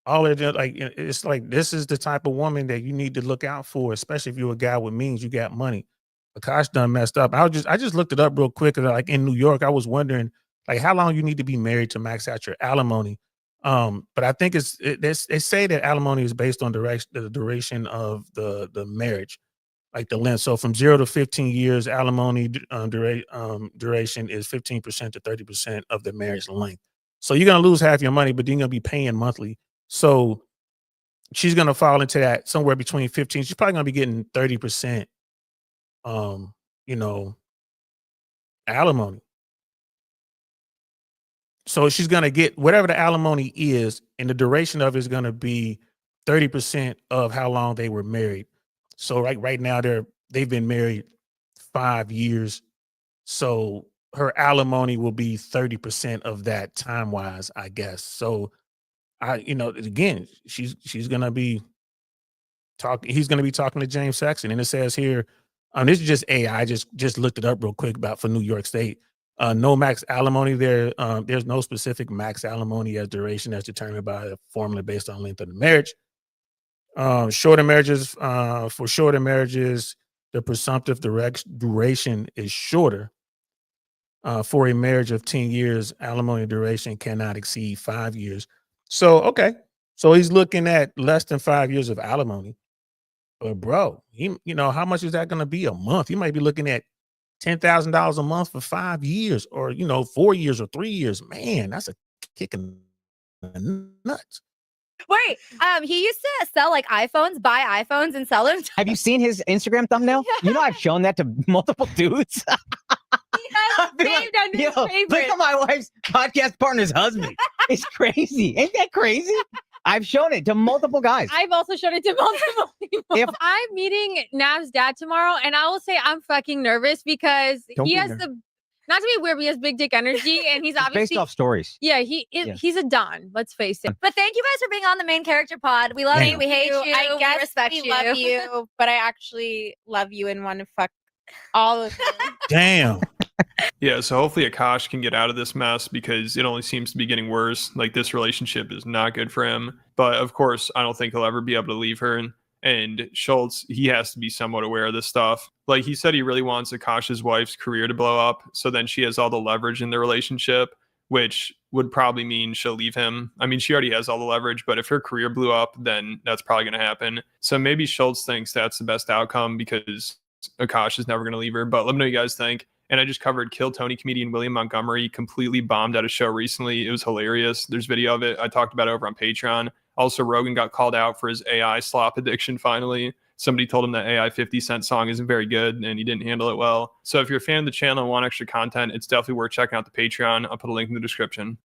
All of that, like, it's like, this is the type of woman that you need to look out for, especially if you're a guy with means, you got money. Akash done messed up. I just looked it up real quick. Like in New York, I was wondering like how long you need to be married to max out your alimony. But I think they say that alimony is based on the duration of the marriage, like the length. So from 0 to 15 years, alimony duration is 15% to 30% of the marriage length. So you're gonna lose half your money, but then you're gonna be paying monthly. So she's gonna fall into that somewhere between 15. She's probably gonna be getting 30%, you know, alimony. So she's gonna get whatever the alimony is, and the duration of it is gonna be 30% of how long they were married. So right now they've been married 5 years. So her alimony will be 30% of that time wise, I guess. So again, she's gonna be he's gonna be talking to James Saxon. And it says here, this is just AI. I just looked it up real quick for New York State. No max alimony there. There's no specific max alimony as duration as determined by a formula based on length of the marriage. Shorter marriages, for shorter marriages, the presumptive duration is shorter. For a marriage of 10 years, alimony duration cannot exceed 5 years. So, okay. So he's looking at less than 5 years of alimony. But bro, how much is that going to be a month? You might be looking at $10,000 a month for 5 years, or 4 years or 3 years. Man, that's a kick in the nuts. Wait, he used to sell like iPhones, buy iPhones and sell them. Have you seen his Instagram thumbnail? You know, I've shown that to multiple dudes. Saved under his favorite. Look at my wife's podcast partner's husband. It's crazy. Ain't that crazy? I've shown it to multiple guys. I've also shown it to multiple people. I'm meeting Nav's dad tomorrow, and I will say I'm fucking nervous because he has not to be weird, but he has big dick energy, and he's obviously based off stories. Yeah, he's a don. Let's face it. But thank you guys for being on the Main Character Pod. We love you. We hate you. I guess we respect we love you, but I actually love you and want to fuck all of you. Damn. Yeah, so hopefully Akaash can get out of this mess because it only seems to be getting worse. Like, this relationship is not good for him. But of course, I don't think he'll ever be able to leave her. And Schultz, he has to be somewhat aware of this stuff. Like, he said he really wants Akaash's wife's career to blow up, so then she has all the leverage in the relationship, which would probably mean she'll leave him. I mean, she already has all the leverage, but if her career blew up, then that's probably going to happen. So maybe Schultz thinks that's the best outcome because Akaash is never going to leave her. But let me know what you guys think. And I just covered Kill Tony comedian William Montgomery completely bombed at a show recently. It was hilarious. There's video of it. I talked about it over on Patreon. Also, Rogan got called out for his AI slop addiction finally. Somebody told him that AI 50 Cent song isn't very good and he didn't handle it well. So if you're a fan of the channel and want extra content, it's definitely worth checking out the Patreon. I'll put a link in the description.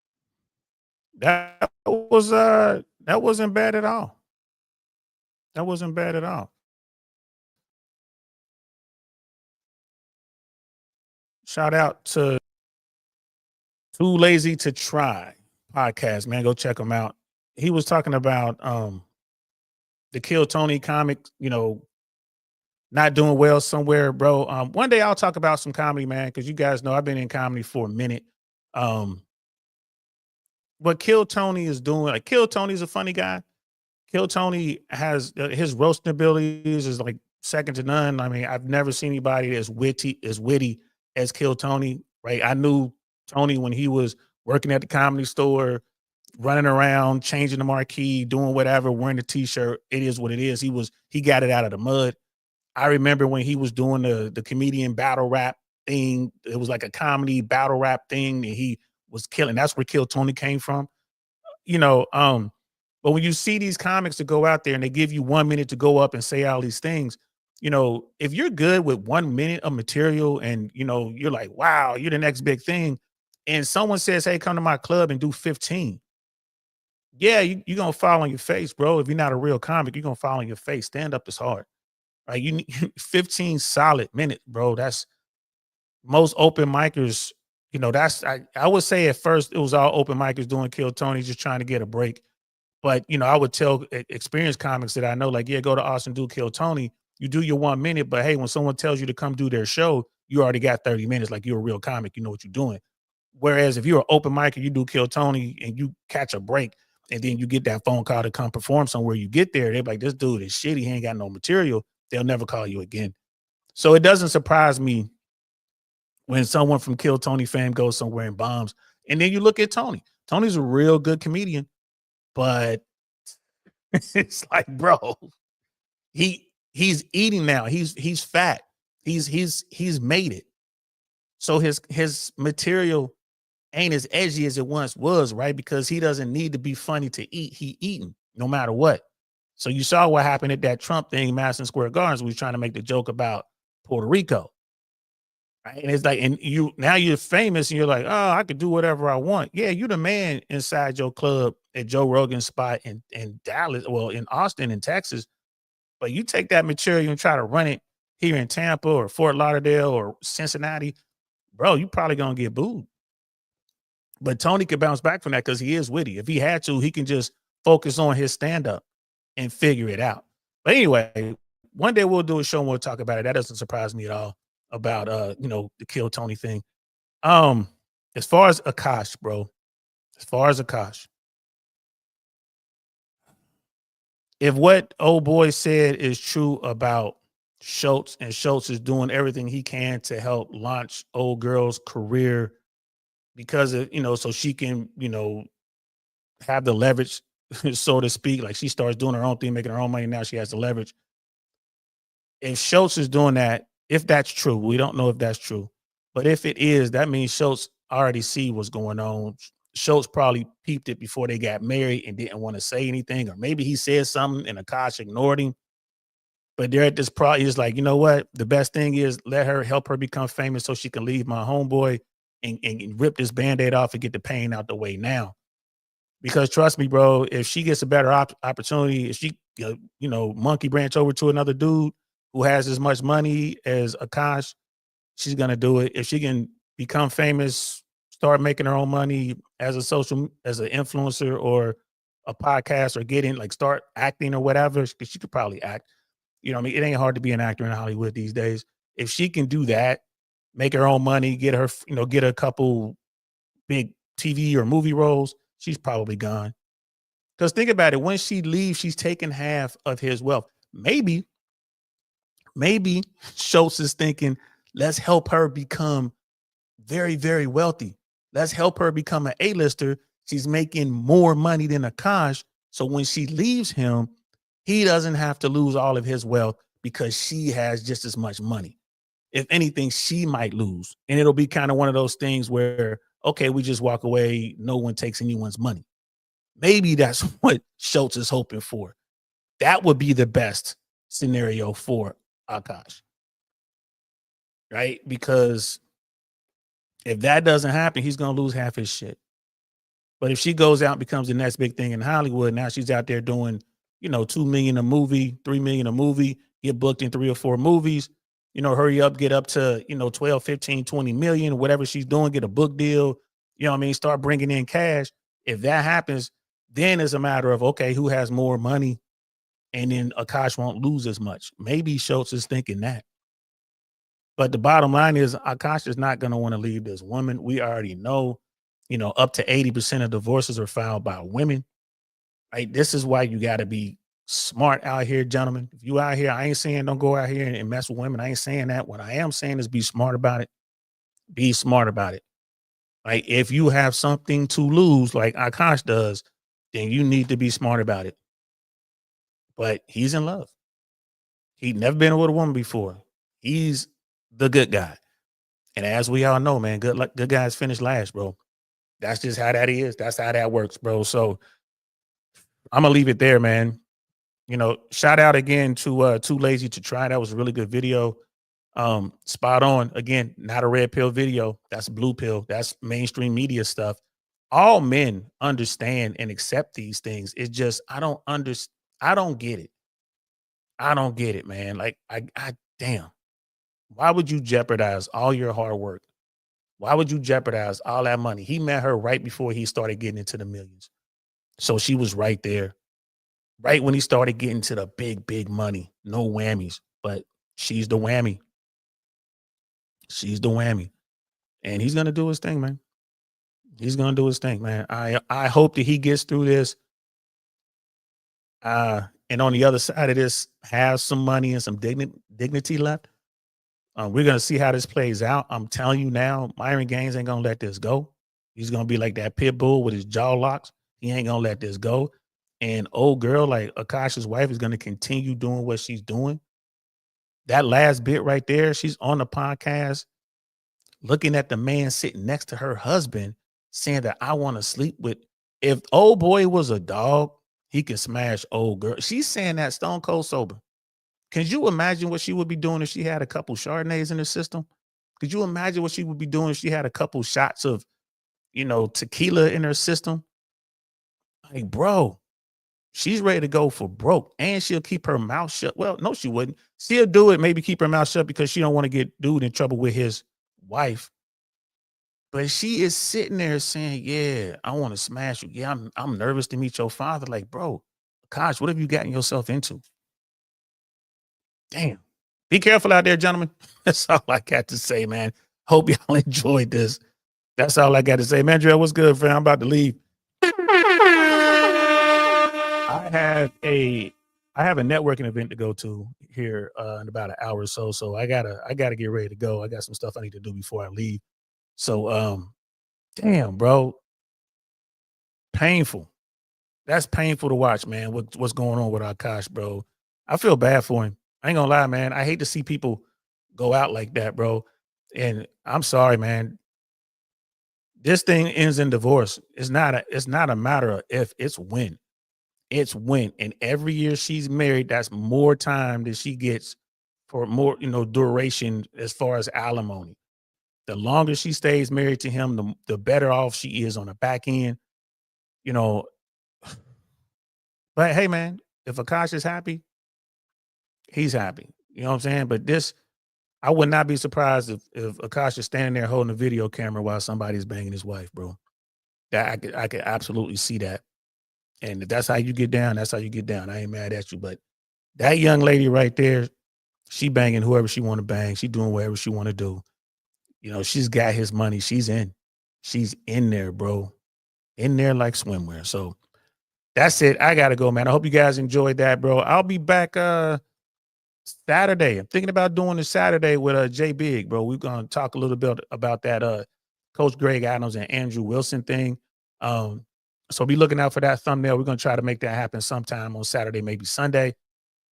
That wasn't bad at all. That wasn't bad at all. Shout out to Too Lazy to Try podcast, man. Go check them out. He was talking about the Kill Tony comic, not doing well somewhere, bro. One day I'll talk about some comedy, man, because you guys know I've been in comedy for a minute. What Kill Tony is doing, like, Kill Tony's a funny guy. Kill Tony has his roasting abilities is like second to none. I mean, I've never seen anybody as witty as Kill Tony, right? I knew Tony when he was working at the Comedy Store, running around, changing the marquee, doing whatever, wearing the t-shirt. It is what it is. He got it out of the mud. I remember when he was doing the comedian battle rap thing. It was like a comedy battle rap thing, and he was killing. That's where Kill Tony came from. But when you see these comics that go out there and they give you 1 minute to go up and say all these things, if you're good with 1 minute of material and, you're like, wow, you're the next big thing. And someone says, hey, come to my club and do 15. Yeah, you're going to fall on your face, bro. If you're not a real comic, you're going to fall on your face. Stand up is hard. Right? You need 15 solid minutes, bro. That's most open micers. I would say at first it was all open micers doing Kill Tony, just trying to get a break. But, I would tell experienced comics that I know, like, yeah, go to Austin, do Kill Tony. You do your 1 minute, but hey, when someone tells you to come do their show, you already got 30 minutes. Like, you're a real comic. You know what you're doing. Whereas if you're an open micer, you do Kill Tony and you catch a break and then you get that phone call to come perform somewhere, you get there, they're like, this dude is shitty. He ain't got no material. They'll never call you again. So it doesn't surprise me when someone from Kill Tony fame goes somewhere and bombs. And then you look at Tony. Tony's a real good comedian, but it's like, bro, he's eating now. He's fat. He's made it. So his material ain't as edgy as it once was, right? Because he doesn't need to be funny to eat. He eating no matter what. So you saw what happened at that Trump thing, Madison Square Gardens. We was trying to make the joke about Puerto Rico. Right? And it's like, and now you're famous and you're like, oh, I could do whatever I want. Yeah, you the man inside your club at Joe Rogan's spot in Dallas, well, in Austin, in Texas. But you take that material and try to run it here in Tampa or Fort Lauderdale or Cincinnati, bro, you probably gonna get booed. But Tony could bounce back from that because he is witty. If he had to, he can just focus on his stand-up and figure it out. But anyway, one day we'll do a show and we'll talk about it. That doesn't surprise me at all about the Kill Tony thing. As far as Akaash, bro, if what old boy said is true about Schultz, and Schultz is doing everything he can to help launch old girl's career because of, so she can, have the leverage, so to speak. Like she starts doing her own thing, making her own money. Now she has the leverage. If Schultz is doing that, if that's true, we don't know if that's true, but if it is, that means Schultz already see what's going on. Schultz probably peeped it before they got married and didn't want to say anything, or maybe he said something and Akaash ignored him. But they're at this probably is like, you know what? The best thing is help her become famous so she can leave my homeboy and rip this Band-Aid off and get the pain out the way now. Because trust me, bro, if she gets a better opportunity, if she, monkey branch over to another dude who has as much money as Akaash, she's going to do it. If she can become famous, start making her own money as an influencer or a podcast, or start acting or whatever, because she could probably act. It ain't hard to be an actor in Hollywood these days. If she can do that, make her own money, get a couple big TV or movie roles, she's probably gone. Because think about it, when she leaves, she's taking half of his wealth. Maybe Schultz is thinking, let's help her become very, very wealthy. Let's help her become an A-lister. She's making more money than Akaash. So when she leaves him, he doesn't have to lose all of his wealth because she has just as much money. If anything, she might lose. And it'll be kind of one of those things where, okay, we just walk away. No one takes anyone's money. Maybe that's what Schultz is hoping for. That would be the best scenario for Akaash. Right? Because if that doesn't happen, he's going to lose half his shit. But if she goes out and becomes the next big thing in Hollywood, now she's out there doing, $2 million a movie, $3 million a movie, get booked in 3 or 4 movies, hurry up, get up to, 12, 15, 20 million, whatever she's doing, get a book deal, start bringing in cash. If that happens, then it's a matter of, okay, who has more money? And then Akaash won't lose as much. Maybe Schultz is thinking that. But the bottom line is Akaash is not going to want to leave this woman. We already know, up to 80% of divorces are filed by women. Right? This is why you got to be smart out here, gentlemen. If you out here, I ain't saying don't go out here and mess with women. I ain't saying that. What I am saying is be smart about it. Be smart about it. Like if you have something to lose like Akaash does, then you need to be smart about it. But he's in love. He'd never been with a woman before. He's the good guy. And as we all know, man, good guys finish last, bro. That's just how that is. That's how that works, bro. So I'm gonna leave it there, man. Shout out again to Too Lazy to Try. That was a really good video. Spot on. Again, not a red pill video. That's blue pill. That's mainstream media stuff. All men understand and accept these things. It's just I don't get it. I don't get it, man. Like I damn. Why would you jeopardize all your hard work? Why would you jeopardize all that money? He met her right before he started getting into the millions. So she was right there. Right when he started getting to the big, big money. No whammies. But she's the whammy. She's the whammy. And he's going to do his thing, man. He's going to do his thing, man. I hope that he gets through this. And on the other side of this, has some money and some dignity left. We're gonna see how this plays out. I'm telling you now, Myron Gaines ain't gonna let this go. He's gonna be like that pit bull with his jaw locks. He ain't gonna let this go. And old girl, like Akaash's wife, is gonna continue doing what she's doing. That last bit right there, she's on the podcast, looking at the man sitting next to her husband, saying that I want to sleep with. If old boy was a dog, he could smash old girl. She's saying that stone cold sober. Can you imagine what she would be doing if she had a couple Chardonnays in her system? Could you imagine what she would be doing if she had a couple shots of, tequila in her system? Like, bro, she's ready to go for broke, and she'll keep her mouth shut. Well, no, she wouldn't. She'll do it, maybe keep her mouth shut because she don't want to get dude in trouble with his wife. But she is sitting there saying, yeah, I want to smash you. Yeah, I'm nervous to meet your father. Like, bro, Akaash, what have you gotten yourself into? Damn. Be careful out there, gentlemen. That's all I got to say, man. Hope y'all enjoyed this. That's all I got to say. Mandriel, what's good, friend? I'm about to leave. I have a networking event to go to here in about an hour or so. So I gotta get ready to go. I got some stuff I need to do before I leave. So damn, bro. Painful. That's painful to watch, man. What's going on with Akaash, bro? I feel bad for him. I ain't gonna lie, man. I hate to see people go out like that, bro. And I'm sorry, man. This thing ends in divorce. It's not a matter of if, it's when. It's when. And every year she's married, that's more time that she gets for more, duration as far as alimony. The longer she stays married to him, the better off she is on the back end. But hey, man, if Akaash is happy, he's happy. You know what I'm saying? But I would not be surprised if Akaash is standing there holding a video camera while somebody's banging his wife, bro. That I could absolutely see that. And if that's how you get down, that's how you get down. I ain't mad at you. But that young lady right there, she banging whoever she want to bang. She doing whatever she want to do. She's got his money. She's in there, bro. In there like swimwear. So that's it. I got to go, man. I hope you guys enjoyed that, bro. I'll be back Saturday. I'm thinking about doing this Saturday with Jay Big, bro. We're going to talk a little bit about that Coach Greg Adams and Andrew Wilson thing. So be looking out for that thumbnail. We're going to try to make that happen sometime on Saturday, maybe Sunday.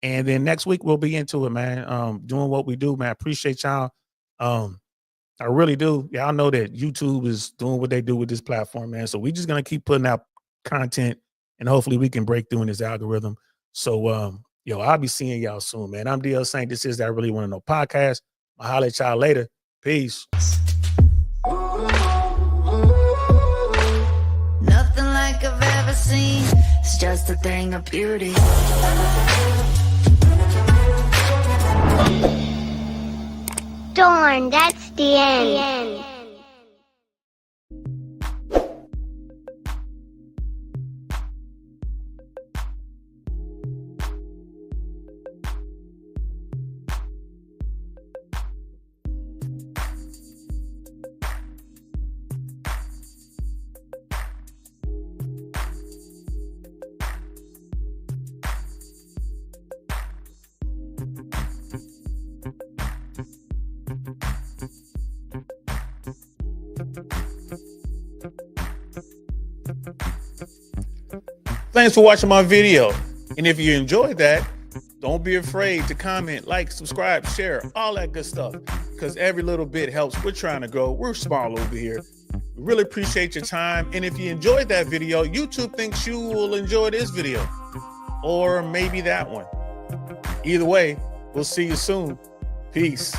And then next week we'll be into it, man. Doing what we do, man. Appreciate y'all. I really do. Y'all know that YouTube is doing what they do with this platform, man. So we're just going to keep putting out content, and hopefully we can break through in this algorithm. So, I'll be seeing y'all soon, man. I'm DL Saint. This is That I Really Want to Know podcast. I'll holler at y'all later. Peace. Nothing like I've ever seen. It's just a thing of beauty. Darn, that's the end. Thanks for watching my video. And if you enjoyed that, don't be afraid to comment, like, subscribe, share, all that good stuff. Because every little bit helps. We're trying to grow. We're small over here. We really appreciate your time. And if you enjoyed that video, YouTube thinks you will enjoy this video. Or maybe that one. Either way, we'll see you soon. Peace.